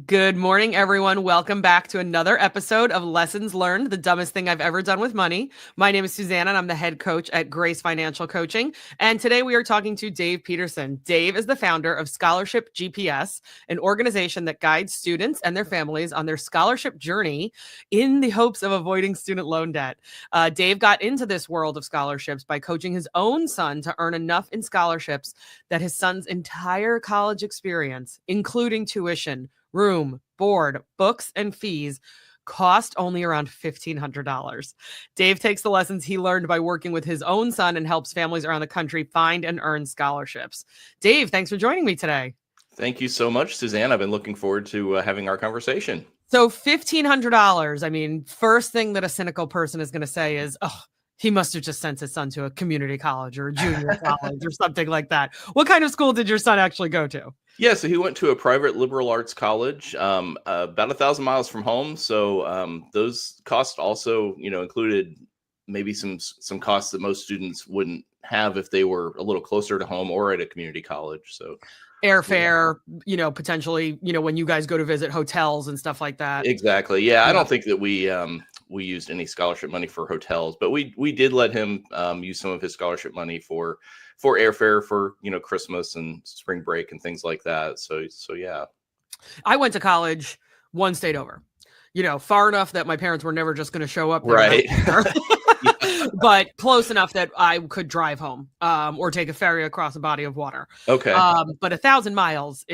Good morning, everyone. Welcome back to another episode of Lessons Learned, the dumbest thing I've ever done with money. My name is Suzanne, and I'm the head coach at G.R.A.C.E Financial Coaching. And today we are talking to Dave Peterson. Dave is the founder of Scholarship GPS, an organization that guides students and their families on their scholarship journey in the hopes of avoiding student loan debt. Dave got into this world of scholarships by coaching his own son to earn enough in scholarships that his son's entire college experience, including tuition, room, board, books, and fees cost only around $1,500. Dave takes the lessons he learned by working with his own son and helps families around the country find and earn scholarships. Dave, thanks for joining me today. Thank you so much, Suzanne. I've been looking forward to having our conversation. So $1,500, I mean, first thing that a cynical person is going to say is, oh, he must have just sent his son to a community college or a junior college or something like that. What kind of school did your son actually go to? Yeah, so he went to a private liberal arts college, about 1,000 miles from home. So those costs also, included maybe some costs that most students wouldn't have if they were a little closer to home or at a community college. So airfare, potentially, when you guys go to visit hotels and stuff like that. Exactly. Yeah, I don't think that we used any scholarship money for hotels, but we did let him use some of his scholarship money for airfare for Christmas and spring break and things like that. So yeah. I went to college one state over, far enough that my parents were never just going to show up there. Right. But close enough that I could drive home or take a ferry across a body of water. Okay. But 1,000 miles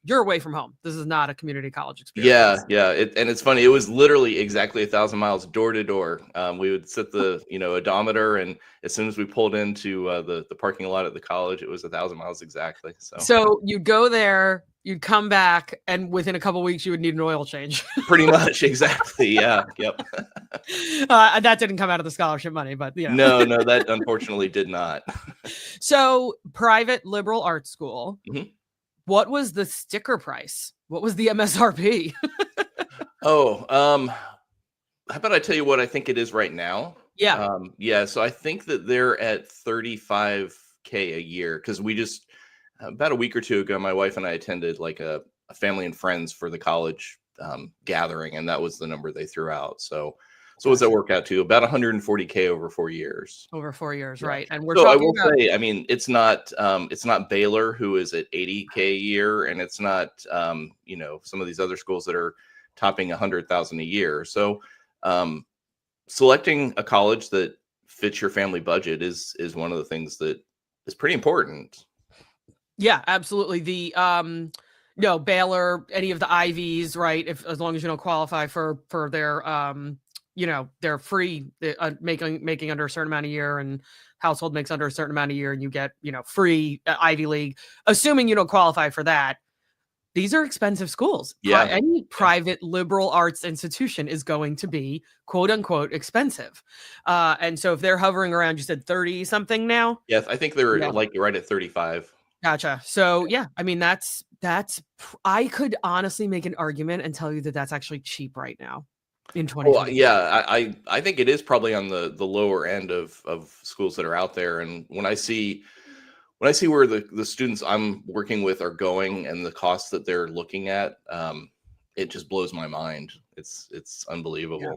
you're away from home. This is not a community college experience. Yeah. And it's funny. It was literally exactly 1,000 miles door to door. We would set the, odometer, and as soon as we pulled into the parking lot at the college, it was 1,000 miles exactly. So you'd go there, you'd come back, and within a couple of weeks, you would need an oil change. Pretty much. Exactly. Yeah. Yep. That didn't come out of the scholarship money, but No, that unfortunately did not. So private liberal arts school. Mm-hmm. What was the sticker price? What was the MSRP? How about I tell you what I think it is right now? Yeah. So I think that they're at $35K a year, because we just about a week or two ago, my wife and I attended like a family and friends for the college gathering, and that was the number they threw out. So what does that work out to? About $140K over 4 years. Over 4 years, yeah. Right? And I will say, I mean, it's not Baylor, who is at $80K a year, and it's not some of these other schools that are topping $100,000 a year. So selecting a college that fits your family budget is one of the things that is pretty important. Yeah, absolutely. The Baylor, any of the Ivies, right? As long as you don't qualify for their they're free, making under a certain amount a year, and household makes under a certain amount a year, and you get free Ivy League. Assuming you don't qualify for that, these are expensive schools. Yeah. Any private liberal arts institution is going to be quote unquote expensive. And so if they're hovering around, you said 30 something now? Yes, I think they're like right at 35. Gotcha. So yeah, I mean, that's I could honestly make an argument and tell you that that's actually cheap right now in 2020. Well, yeah, I think it is probably on the lower end of schools that are out there. And when I see where the students I'm working with are going and the costs that they're looking at, it just blows my mind. It's unbelievable. Yeah.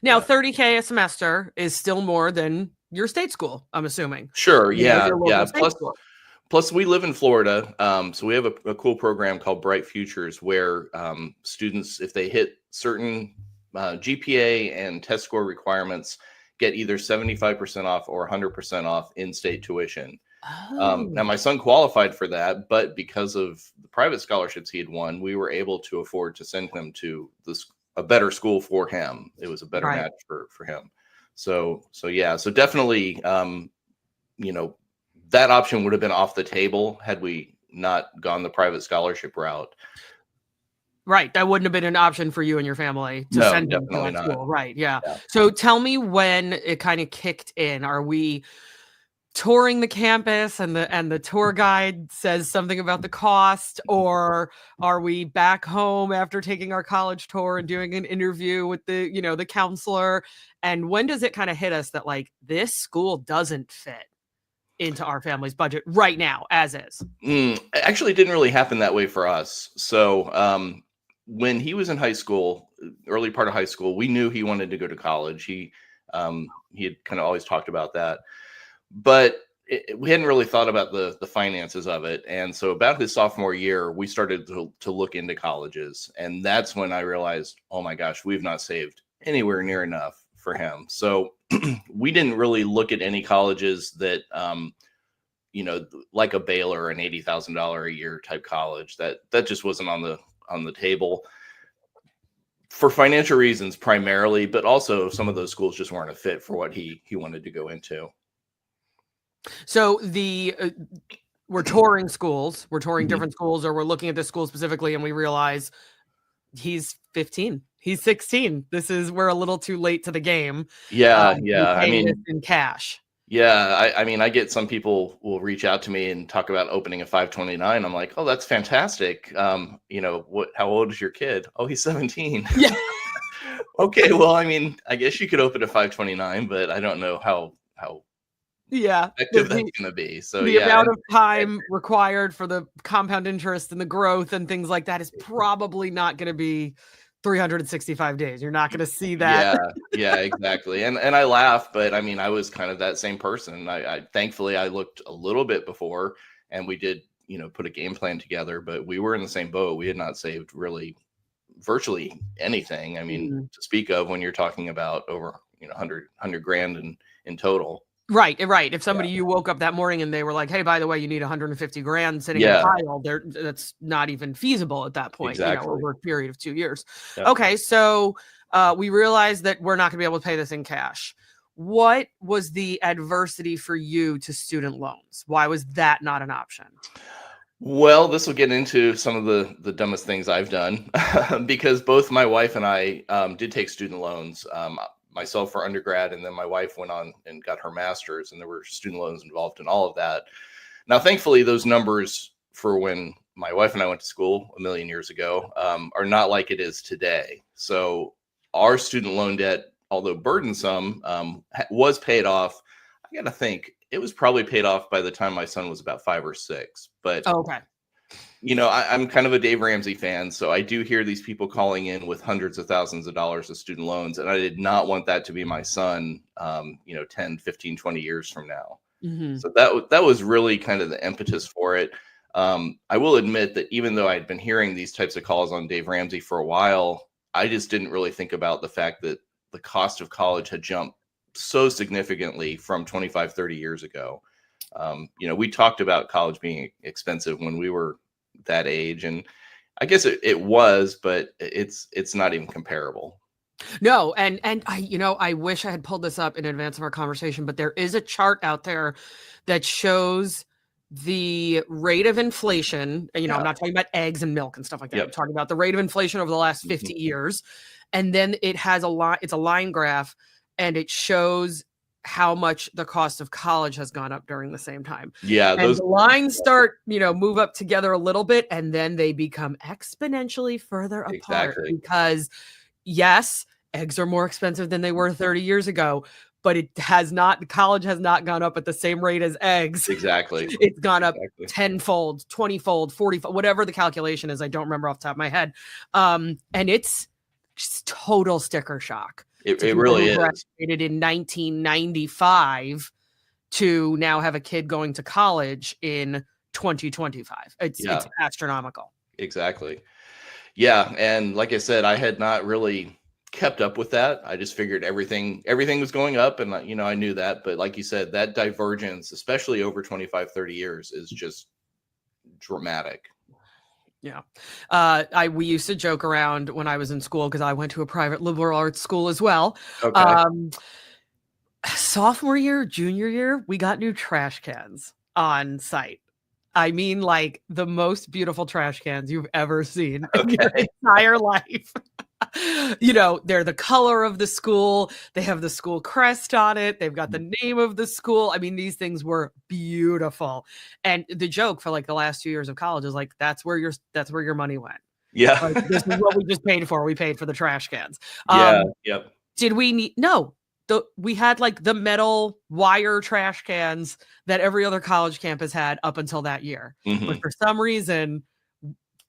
Now, $30K a semester is still more than your state school, I'm assuming. Sure. Yeah. Plus, we live in Florida, so we have a cool program called Bright Futures, where students, if they hit certain GPA and test score requirements, get either 75% off or 100% off in-state tuition. Now, my son qualified for that, but because of the private scholarships he had won, we were able to afford to send him to a better school for him. It was a better match for him. So definitely, that option would have been off the table had we not gone the private scholarship route. Right. That wouldn't have been an option for you and your family to send them to that school. Right. Yeah. So tell me when it kind of kicked in. Are we touring the campus and the tour guide says something about the cost, or are we back home after taking our college tour and doing an interview with the counselor? And when does it kind of hit us that like this school doesn't fit into our family's budget right now as is? Actually, it didn't really happen that way for us. So when he was in high school, early part of high school, we knew he wanted to go to college. He had kind of always talked about that, but we hadn't really thought about the finances of it. And so about his sophomore year, we started to look into colleges. And that's when I realized, oh my gosh, we've not saved anywhere near enough for him. So we didn't really look at any colleges that, like a Baylor, an $80,000 a year type college. That just wasn't on the table for financial reasons primarily, but also some of those schools just weren't a fit for what he wanted to go into. So we're touring schools, we're touring different schools, or we're looking at this school specifically, and we realize he's 15, he's 16. We're a little too late to the game. Yeah. I mean, in cash. Yeah. I mean, I get some people will reach out to me and talk about opening a 529. I'm like, oh, that's fantastic. How old is your kid? Oh, he's 17. Yeah. Okay. Well, I mean, I guess you could open a 529, but I don't know how effective that's going to be. So the amount of time required for the compound interest and the growth and things like that is probably not going to be 365 days. You're not going to see that. Yeah, exactly. And I laugh, but I mean, I was kind of that same person. I thankfully I looked a little bit before, and we did, put a game plan together, but we were in the same boat. We had not saved really virtually anything. I mean, to speak of when you're talking about over, 100 grand in total. Right. If somebody, you woke up that morning and they were like, hey, by the way, you need 150 grand sitting in a pile, that's not even feasible at that point, over a period of 2 years. Yep. Okay. So we realized that we're not gonna be able to pay this in cash. What was the adversity for you to student loans? Why was that not an option? Well, this will get into some of the dumbest things I've done because both my wife and I did take student loans. Myself for undergrad, and then my wife went on and got her master's, and there were student loans involved in all of that. Now, thankfully, those numbers for when my wife and I went to school a million years ago are not like it is today. So our student loan debt, although burdensome, was paid off. I got to think it was probably paid off by the time my son was about 5 or 6. But okay. I'm kind of a Dave Ramsey fan, so I do hear these people calling in with hundreds of thousands of dollars of student loans, and I did not want that to be my son, 10, 15, 20 years from now. So that was really kind of the impetus for it. I will admit that even though I'd been hearing these types of calls on Dave Ramsey for a while, I just didn't really think about the fact that the cost of college had jumped so significantly from 25, 30 years ago. We talked about college being expensive when we were that age, and I guess it was, but it's not even comparable. No, and I wish I had pulled this up in advance of our conversation, but there is a chart out there that shows the rate of inflation. I'm not talking about eggs and milk and stuff like that. I'm talking about the rate of inflation over the last 50 years, and then it has it's a line graph, and it shows how much the cost of college has gone up during the same time. Yeah. And those lines start, move up together a little bit, and then they become exponentially further apart because yes, eggs are more expensive than they were 30 years ago, but college has not gone up at the same rate as eggs. Exactly. It's gone up 10-fold, 20-fold, 40-fold, whatever the calculation is. I don't remember off the top of my head. And it's just total sticker shock. It really is. Graduated in 1995 to now have a kid going to college in 2025. It's astronomical. Exactly. Yeah. And like I said, I had not really kept up with that. I just figured everything was going up, and I knew that. But like you said, that divergence, especially over 25, 30 years, is just dramatic. Yeah. We used to joke around when I was in school, because I went to a private liberal arts school as well. Okay. Sophomore year, junior year, we got new trash cans on site. I mean, like the most beautiful trash cans you've ever seen in your entire life. They're the color of the school. They have the school crest on it. They've got the name of the school. I mean, these things were beautiful. And the joke for like the last 2 years of college is like, that's where your money went. Yeah. Like, this is what we just paid for. We paid for the trash cans. Yep. Did we need? No. We had like the metal wire trash cans that every other college campus had up until that year. But for some reason,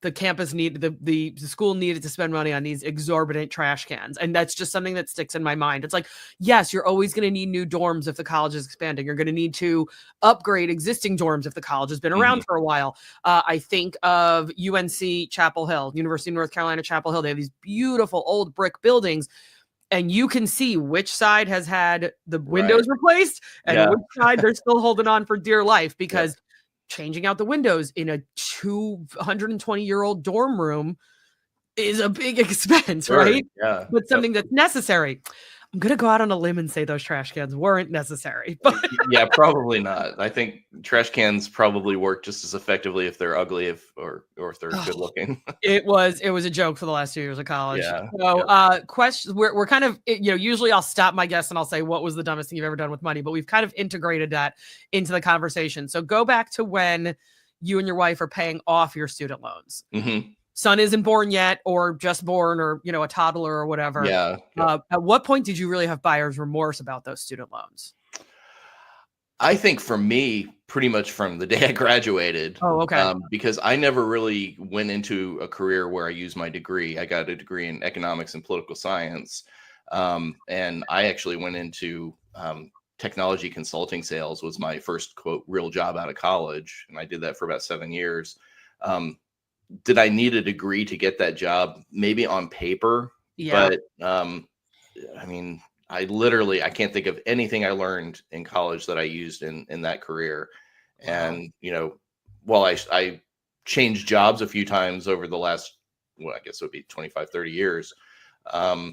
the campus the school needed to spend money on these exorbitant trash cans. And that's just something that sticks in my mind. It's like, yes, you're always going to need new dorms if the college is expanding. You're going to need to upgrade existing dorms if the college has been around for a while. I think of UNC Chapel Hill, University of North Carolina, Chapel Hill. They have these beautiful old brick buildings, and you can see which side has had the windows replaced and which side they're still holding on for dear life, because changing out the windows in a 220-year-old dorm room is a big expense, right? Yeah. But something that's necessary. I'm going to go out on a limb and say those trash cans weren't necessary. But yeah, probably not. I think trash cans probably work just as effectively if they're ugly, or if they're good looking. It was a joke for the last 2 years of college. Yeah. So questions, we're kind of, usually I'll stop my guest and I'll say, what was the dumbest thing you've ever done with money? But we've kind of integrated that into the conversation. So go back to when you and your wife are paying off your student loans. Son isn't born yet, or just born, or, a toddler or whatever. Yeah. At what point did you really have buyer's remorse about those student loans? I think for me, pretty much from the day I graduated. Oh, okay. Because I never really went into a career where I used my degree. I got a degree in economics and political science. And I actually went into technology consulting sales was my first, quote, real job out of college. And I did that for about 7 years. Did I need a degree to get that job? Maybe on paper. Yeah. But I mean, I can't think of anything I learned in college that I used in that career. Wow. And, while I changed jobs a few times over the last, I guess it would be 25, 30 years. I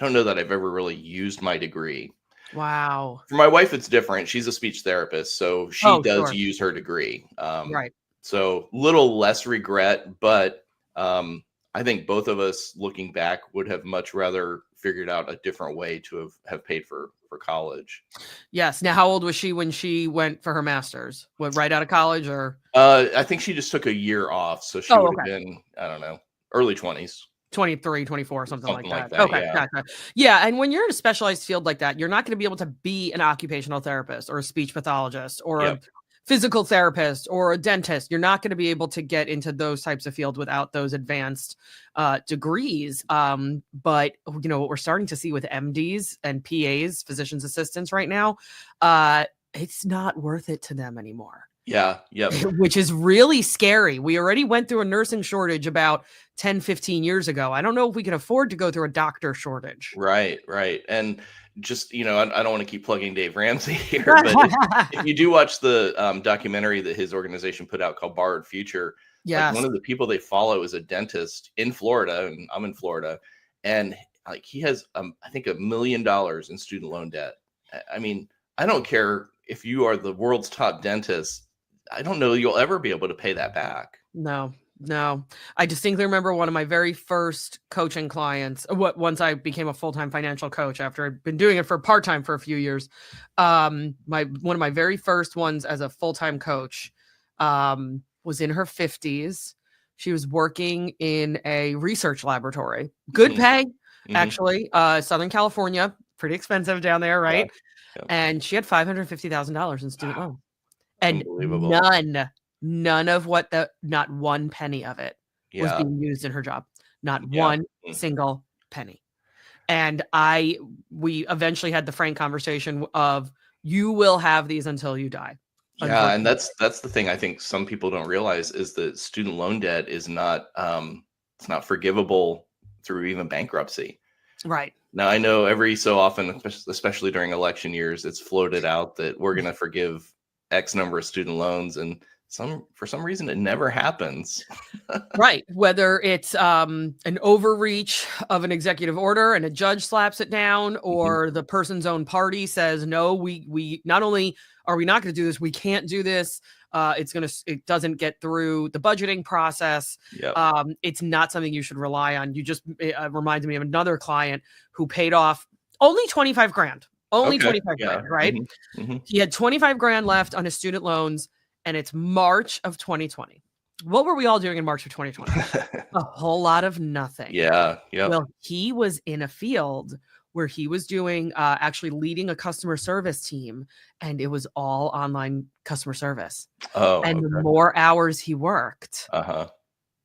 don't know that I've ever really used my degree. Wow. For my wife, it's different. She's a speech therapist, so she does use her degree. Right. So little less regret, but I think both of us, looking back, would have much rather figured out a different way to have paid for college. Yes. Now, how old was she when she went for her master's? What, right out of college, or? I think she just took a year off. So she would have been, I don't know, early 20s. 23, 24, something like that. Okay. Yeah. Gotcha. Yeah. And when you're in a specialized field like that, you're not going to be able to be an occupational therapist or a speech pathologist or a physical therapist or a dentist. You're not going to be able to get into those types of fields without those advanced degrees. But what we're starting to see with MDs and PAs, physician's assistants right now, it's not worth it to them anymore. Yeah. Yep. Which is really scary. We already went through a nursing shortage about 10, 15 years ago. I don't know if we can afford to go through a doctor shortage. Right. And just, I don't want to keep plugging Dave Ramsey here, but if you do watch the documentary that his organization put out called Borrowed Future, like, one of the people they follow is a dentist in Florida, and I'm in Florida, and like he has, I think, $1 million in student loan debt. I mean, I don't care if you are the world's top dentist. I don't know you'll ever be able to pay that back. No. I distinctly remember one of my very first coaching clients, once I became a full-time financial coach after I'd been doing it for part-time for a few years. One of my very first ones as a full-time coach was in her 50s. She was working in a research laboratory. Good pay, actually. Southern California, pretty expensive down there, right? Yeah. And she had $550,000 in student loan. And none of not one penny of it was being used in her job. Not one single penny. And we eventually had the frank conversation of, you will have these until you die. Yeah. And that's the thing I think some people don't realize is that student loan debt is not, it's not forgivable through even bankruptcy. Right. Now, I know every so often, especially during election years, it's floated out that we're going to forgive X number of student loans, and for some reason it never happens. Right. Whether it's an overreach of an executive order and a judge slaps it down, or the person's own party says, no, we not only are we not going to do this, we can't do this. It doesn't get through the budgeting process. Yep. It's not something you should rely on. It reminds me of another client who paid off only 25 grand. Only 25 grand, right? He had 25 grand left on his student loans, and it's March of 2020. What were we all doing in March of 2020? A whole lot of nothing. Yeah. Well, he was in a field where he was doing, actually leading a customer service team, and it was all online customer service. Oh, and the more hours he worked,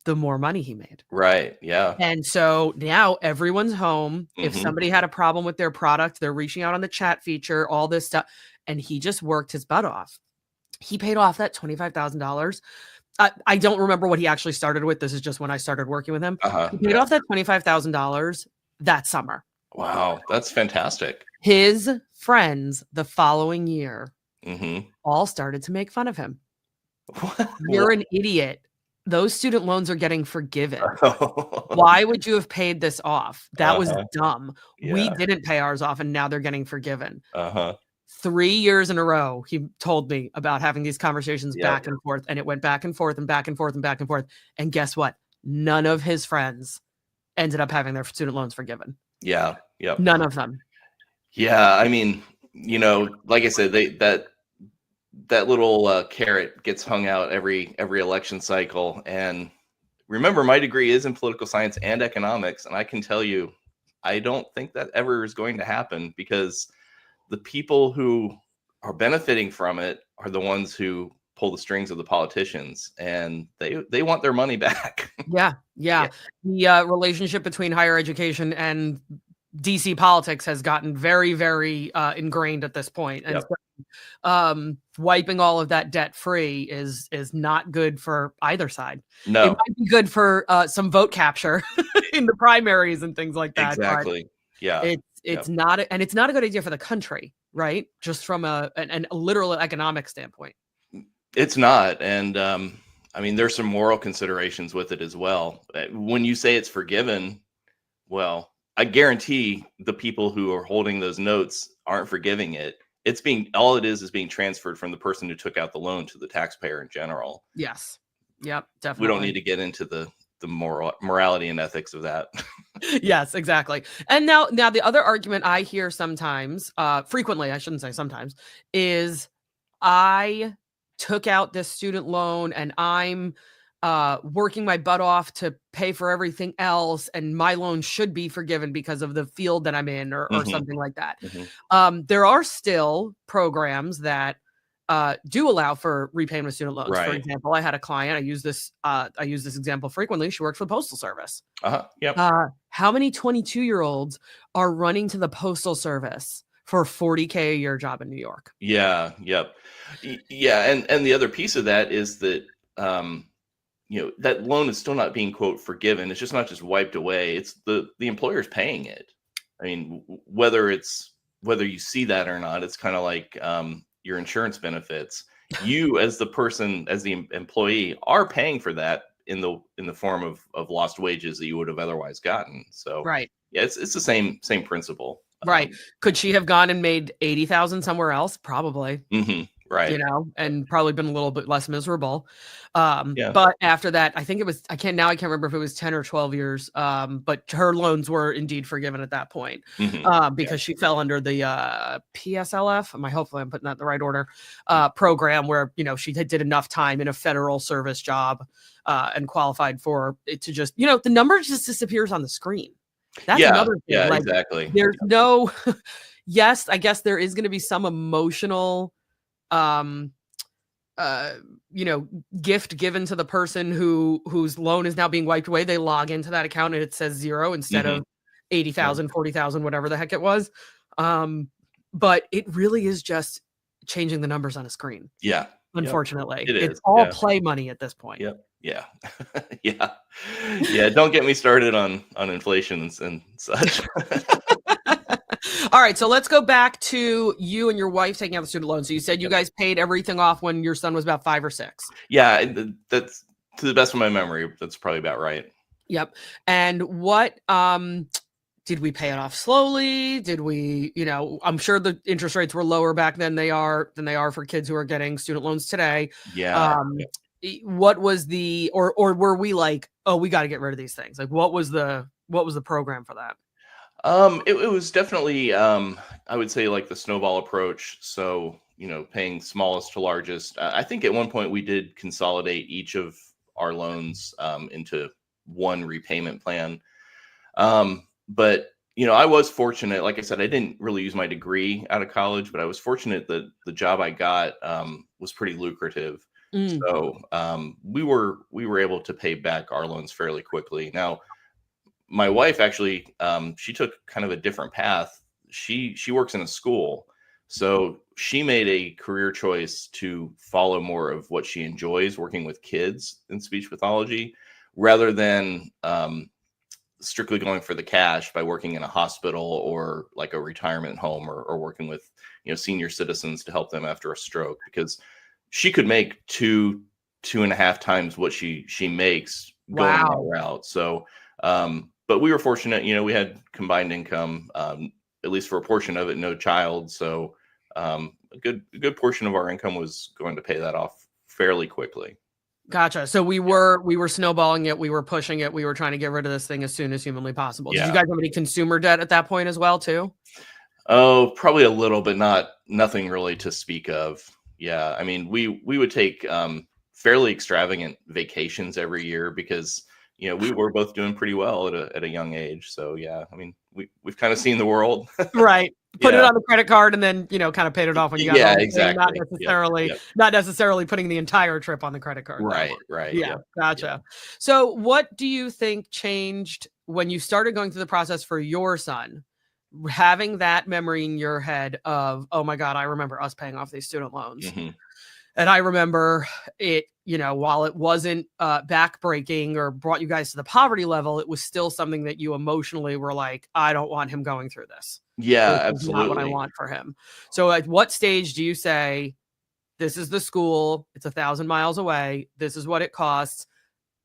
the more money he made. Right. Yeah. And so now everyone's home. If Mm-hmm. somebody had a problem with their product, they're reaching out on the chat feature, all this stuff. And he just worked his butt off. He paid off that $25,000. I don't remember what he actually started with. This is just when I started working with him. He paid off that $25,000 that summer. Wow. That's fantastic. His friends the following year Mm-hmm. all started to make fun of him. You're an idiot. Those student loans are getting forgiven. Why would you have paid this off? That was dumb. Yeah. We didn't pay ours off, and now they're getting forgiven. 3 years in a row, he told me about having these conversations back and forth, and it went back and forth and back and forth and back and forth. And guess what? None of his friends ended up having their student loans forgiven. Yeah. Yep. None of them. Yeah. I mean, like I said, that little carrot gets hung out every election cycle. And remember, my degree is in political science and economics. And I can tell you, I don't think that ever is going to happen, because the people who are benefiting from it are the ones who pull the strings of the politicians, and they want their money back. Yeah. The relationship between higher education and DC politics has gotten very, very ingrained at this point. And so, wiping all of that debt free is not good for either side. No. It might be good for some vote capture in the primaries and things like that. Exactly. Yeah. It's not, and it's not a good idea for the country, right? Just from a literal economic standpoint. It's not. And I mean, there's some moral considerations with it as well. When you say it's forgiven, well, I guarantee the people who are holding those notes aren't forgiving it. All it is being transferred from the person who took out the loan to the taxpayer in general. Yes. Yep. Definitely. We don't need to get into the morality and ethics of that. Yes, exactly. And now the other argument I hear sometimes, frequently, I shouldn't say sometimes, is I took out this student loan and I'm working my butt off to pay for everything else, and my loan should be forgiven because of the field that I'm in, or something like that. There are still programs that do allow for repayment of student loans. Right. For example, I had a client, I use this example frequently. She worked for the Postal Service. Yep. How many 22-year-olds are running to the Postal Service for $40K a year job in New York? Yeah. Yep. Yeah. And the other piece of that is that, that loan is still not being, quote, forgiven. It's just not just wiped away. It's the employer's paying it. I mean, whether you see that or not, it's kind of like your insurance benefits. You, as the person, as the employee, are paying for that in the form of lost wages that you would have otherwise gotten. So right. Yeah, it's the same principle. Right. Could she have gone and made 80,000 somewhere else? Probably. Right. And probably been a little bit less miserable. But after that, I think it was, I can't remember if it was 10 or 12 years. But her loans were indeed forgiven at that point, because she fell under the PSLF. Hopefully I'm putting that in the right order, program where, she did enough time in a federal service job and qualified for it to just, the number just disappears on the screen. That's another thing. Yeah, like, exactly. There's no, yes, I guess there is going to be some emotional gift given to the person whose loan is now being wiped away. They log into that account and it says 0 instead of 80,000, 40,000, whatever the heck it was. But it really is just changing the numbers on a screen. Yeah. Unfortunately, it's all play money at this point. Yep. Yeah. Yeah. Don't get me started on inflation and such. All right, so let's go back to you and your wife taking out the student loan. So you said you guys paid everything off when your son was about 5 or 6. Yeah, that's, to the best of my memory, that's probably about right. Yep. And what did we pay it off slowly? Did we, I'm sure the interest rates were lower back then than they are for kids who are getting student loans today. Yeah. What was the or were we like, oh, we got to get rid of these things? Like what was the program for that? It was definitely, I would say, like the snowball approach. So, paying smallest to largest. I think at one point we did consolidate each of our loans into one repayment plan. But, I was fortunate. Like I said, I didn't really use my degree out of college, but I was fortunate that the job I got was pretty lucrative. Mm. So we were able to pay back our loans fairly quickly. Now, my wife actually, she took kind of a different path. She works in a school, so she made a career choice to follow more of what she enjoys, working with kids in speech pathology, rather than strictly going for the cash by working in a hospital or like a retirement home, or working with senior citizens to help them after a stroke, because she could make two and a half times what she makes going that Wow. route. So but we were fortunate, we had combined income, at least for a portion of it, no child. So a good portion of our income was going to pay that off fairly quickly. Gotcha. So we were snowballing it. We were pushing it. We were trying to get rid of this thing as soon as humanly possible. Did you Yeah. guys have any consumer debt at that point as well, too? Oh, probably a little, but nothing really to speak of. Yeah, I mean, we would take fairly extravagant vacations every year because we were both doing pretty well at a young age. So yeah, I mean, we've kind of seen the world. Right. Put it Yeah, on the credit card and then, kind of paid it off when you got yeah, home. Not exactly. Yep, necessarily, yep. not necessarily putting the entire trip on the credit card that Right, one. right. Yeah, Yep, yep. gotcha. So what do you think changed when you started going through the process for your son? Having that memory in your head of, oh my God, I remember us paying off these student loans. Hmm. And I remember it, while it wasn't backbreaking or brought you guys to the poverty level, it was still something that you emotionally were like, I don't want him going through this. Yeah, This is not what I absolutely. want for him. So at what stage do you say, this is the school, it's 1,000 miles away, this is what it costs,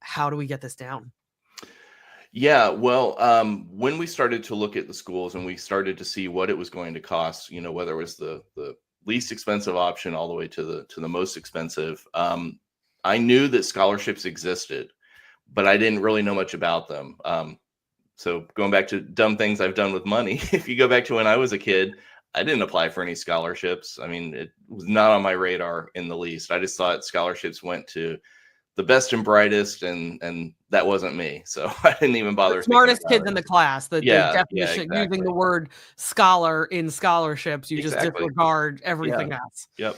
how do we get this down? Yeah, well, when we started to look at the schools and we started to see what it was going to cost, whether it was the least expensive option all the way to the most expensive, I knew that scholarships existed, but I didn't really know much about them. So going back to dumb things I've done with money, if you go back to when I was a kid, I didn't apply for any scholarships. I mean, it was not on my radar in the least. I just thought scholarships went to the best and brightest, and that wasn't me. So I didn't even The bother thinking smartest about kids it. in the class, the Yeah, yeah, definition, using exactly. the word scholar in scholarships, you just Exactly. disregard Yeah. everything else. Yep.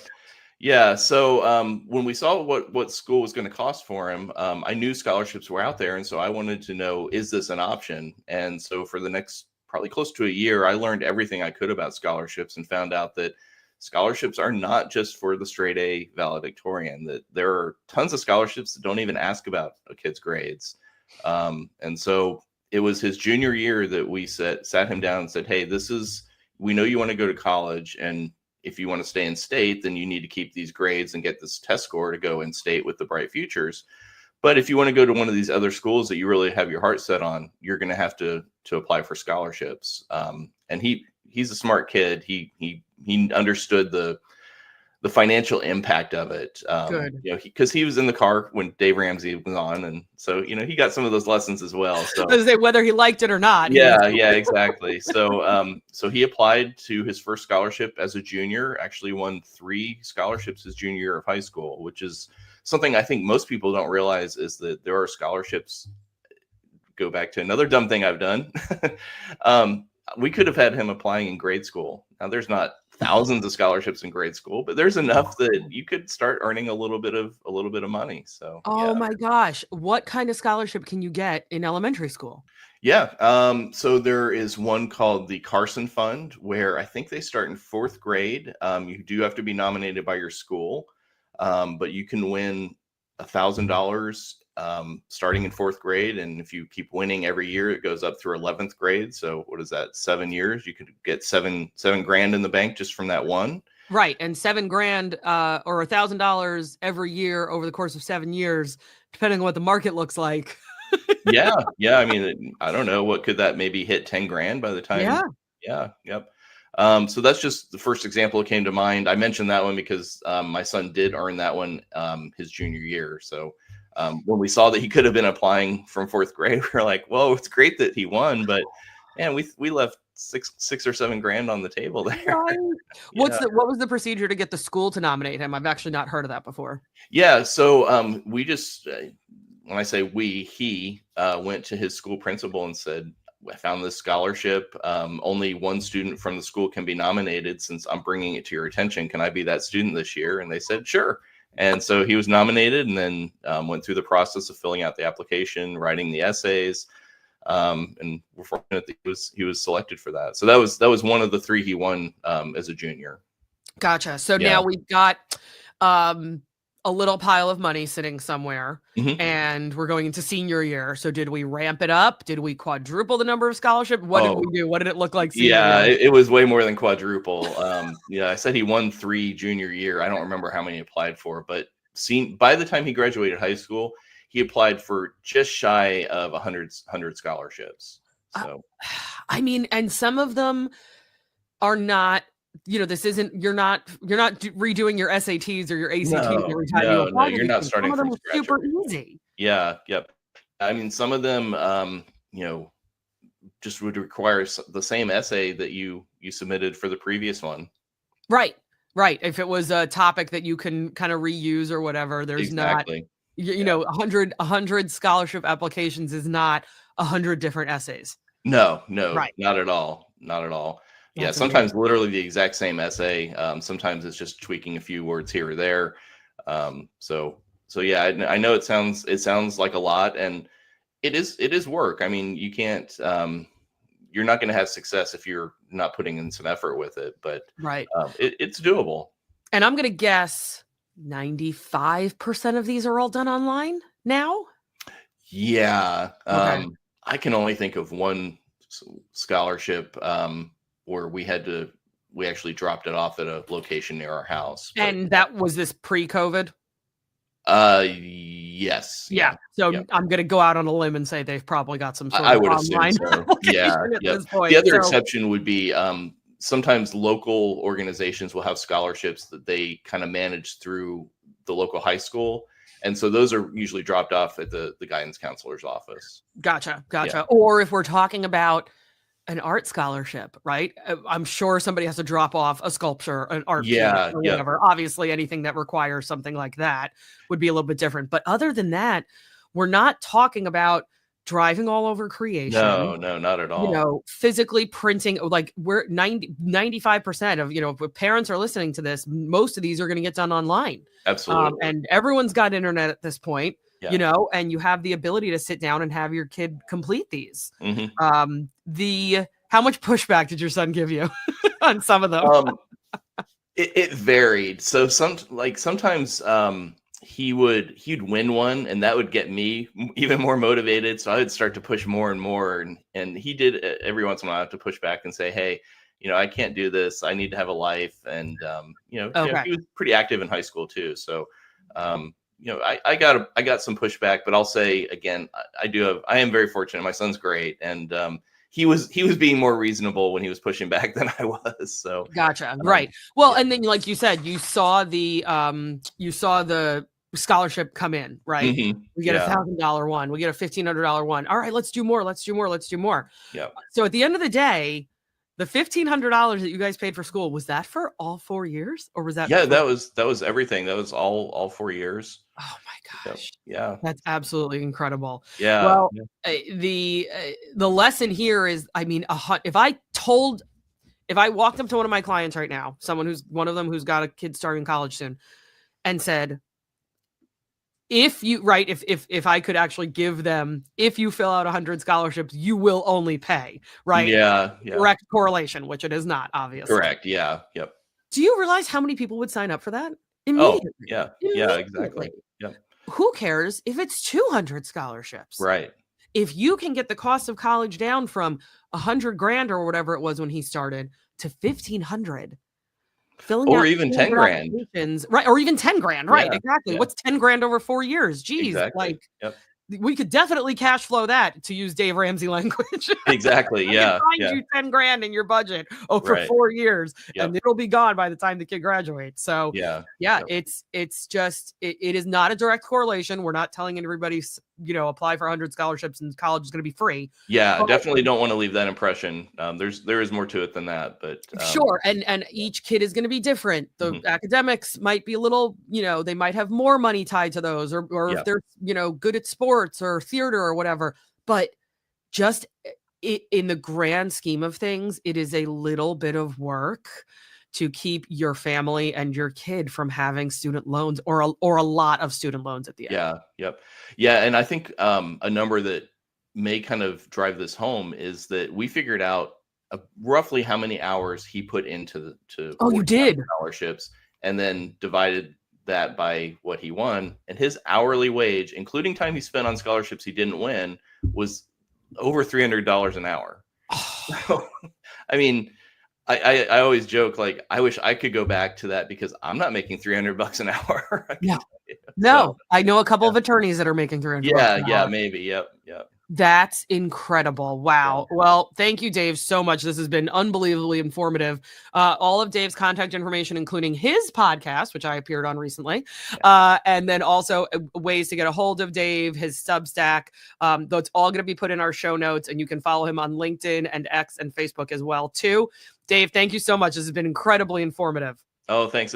Yeah. So when we saw what school was going to cost for him, I knew scholarships were out there, and so I wanted to know, is this an option? And so for the next probably close to a year, I learned everything I could about scholarships and found out that scholarships are not just for the straight A valedictorian. That there are tons of scholarships that don't even ask about a kid's grades. And so it was his junior year that we sat him down and said, "Hey, we know you want to go to college, and if you want to stay in state, then you need to keep these grades and get this test score to go in state with the Bright Futures. But if you want to go to one of these other schools that you really have your heart set on, you're going to have to apply for scholarships." And he's a smart kid. He understood the financial impact of it. Good. Because he was in the car when Dave Ramsey was on, and so he got some of those lessons as well. So I was gonna say, whether he liked it or not, he was. yeah, exactly. So he applied to his first scholarship as a junior. Actually, won 3 scholarships his junior year of high school, which is something I think most people don't realize, is that there are scholarships. Go back to another dumb thing I've done. We could have had him applying in grade school. Now, there's not thousands of scholarships in grade school, but there's enough that you could start earning a little bit of money. So Oh yeah. my gosh. What kind of scholarship can you get in elementary school? Yeah. So there is one called the Carson Fund, where I think they start in 4th grade. You do have to be nominated by your school, but you can win $1,000 starting in 4th grade, and if you keep winning every year, it goes up through 11th grade. So what is that? 7 years? You could get seven grand in the bank just from that one. Right. And 7 grand or $1,000 every year over the course of 7 years, depending on what the market looks like. Yeah, yeah. I mean, I don't know, what could that maybe hit 10 grand by the time? Yeah. Yeah, yep. So that's just the first example that came to mind. I mentioned that one because my son did earn that one his junior year. So when we saw that he could have been applying from 4th grade, we were like, well, it's great that he won, but man, we left six or 7 grand on the table there. Right. Yeah. What was the procedure to get the school to nominate him? I've actually not heard of that before. Yeah, so we just when I say he went to his school principal and said, "I found this scholarship. Only one student from the school can be nominated. Since I'm bringing it to your attention, can I be that student this year?" And they said, "Sure." And so he was nominated, and then went through the process of filling out the application, writing the essays, and we're fortunate that he was selected for that. So that was one of the 3 he won as a junior. Gotcha. So now we've got a little pile of money sitting somewhere, and we're going into senior year. So did we ramp it up? Did we quadruple the number of scholarships? What did we do? What did it look like? Yeah, it was way more than quadruple. I said he won 3 junior year. I don't remember how many he applied for, but by the time he graduated high school, he applied for just shy of 100 scholarships. So, I mean, and some of them are not, this isn't, you're not redoing your SATs or your ACTs every time you apply. No, you're not starting from scratch. Super easy. Yeah. Yep. I mean, some of them, just would require the same essay that you submitted for the previous one. Right. If it was a topic that you can kind of reuse or whatever, there's not, 100 scholarship applications is not 100 different essays. No, not at all. Not at all. That's sometimes amazing. Literally the exact same essay. Sometimes it's just tweaking a few words here or there. So yeah, I know it sounds like a lot, and it is work. I mean, you can't, you're not going to have success if you're not putting in some effort with it, but it's doable. And I'm going to guess 95% of these are all done online now. Yeah. I can only think of one scholarship, where we actually dropped it off at a location near our house. And that was this pre-COVID? Yes. Yeah. So I'm going to go out on a limb and say they've probably got some sort I of would online assume so. Yeah. The other exception would be sometimes local organizations will have scholarships that they kind of manage through the local high school. And so those are usually dropped off at the guidance counselor's office. Gotcha. Yeah. Or if we're talking about an art scholarship, right? I'm sure somebody has to drop off a sculpture, an art piece or whatever. Obviously, anything that requires something like that would be a little bit different. But other than that, we're not talking about driving all over creation. No, not at all. Physically printing, like we're 95% of, if parents are listening to this, most of these are going to get done online. Absolutely. And everyone's got internet at this point. And you have the ability to sit down and have your kid complete these. How much pushback did your son give you on some of them? It varied. So sometimes he'd win one, and that would get me even more motivated. So I would start to push more and more. And he did every once in a while have to push back and say, hey, I can't do this. I need to have a life. And, he was pretty active in high school too. So, I got some pushback, but I'll say again, I am very fortunate. My son's great. And, he was being more reasonable when he was pushing back than I was. So gotcha. Right. Well, and then like you said, you saw the scholarship come in, right? We get $1,000 one, we get a $1,500 one. All right, let's do more. Yeah. So at the end of the day, the $1,500 that you guys paid for school, was that for all 4 years, or was that? Yeah, that was everything. That was all 4 years. Oh my gosh. Yeah. That's absolutely incredible. Yeah. Well, the lesson here is, I mean, if I walked up to one of my clients right now, one of them who's got a kid starting college soon, and said, if I could actually give them, if you fill out 100 scholarships, you will only pay, right? Yeah. Direct correlation, which it is not, obviously. Correct. Yeah. Yep. Do you realize how many people would sign up for that? Immediately. Oh, yeah, exactly. Yep. Who cares if it's 200 scholarships? Right. If you can get the cost of college down from $100,000 or whatever it was when he started to $1,500, or even 10 grand, right? Or even 10 grand, right? Yeah, exactly. What's 10 grand over 4 years? Geez, exactly. We could definitely cash flow that, to use Dave Ramsey language. Exactly. Yeah. Find you 10 grand in your budget over 4 years, and it'll be gone by the time the kid graduates. So it's just, it is not a direct correlation. We're not telling everybody, apply for 100 scholarships and college is going to be free. Yeah. Definitely don't want to leave that impression. There is more to it than that, but sure. And each kid is going to be different. The academics might be a little, they might have more money tied to those, or if they're, good at sports or theater or whatever, but just in the grand scheme of things, it is a little bit of work to keep your family and your kid from having student loans or a lot of student loans at the end. Yeah. Yep. Yeah. And I think a number that may kind of drive this home is that we figured out roughly how many hours he put into Oh, you did? scholarships, and then divided that by what he won. And his hourly wage, including time he spent on scholarships he didn't win, was over $300 an hour. So, I mean, I always joke, like, I wish I could go back to that because I'm not making $300 an hour. Yeah. No, I know a couple of attorneys that are making $300 an hour. Yeah, maybe. Yep. That's incredible. Wow. Yeah. Well, thank you, Dave, so much. This has been unbelievably informative. All of Dave's contact information, including his podcast, which I appeared on recently, and then also ways to get a hold of Dave, his Substack. That's all going to be put in our show notes, and you can follow him on LinkedIn and X and Facebook as well, too. Dave, thank you so much. This has been incredibly informative. Oh, thanks.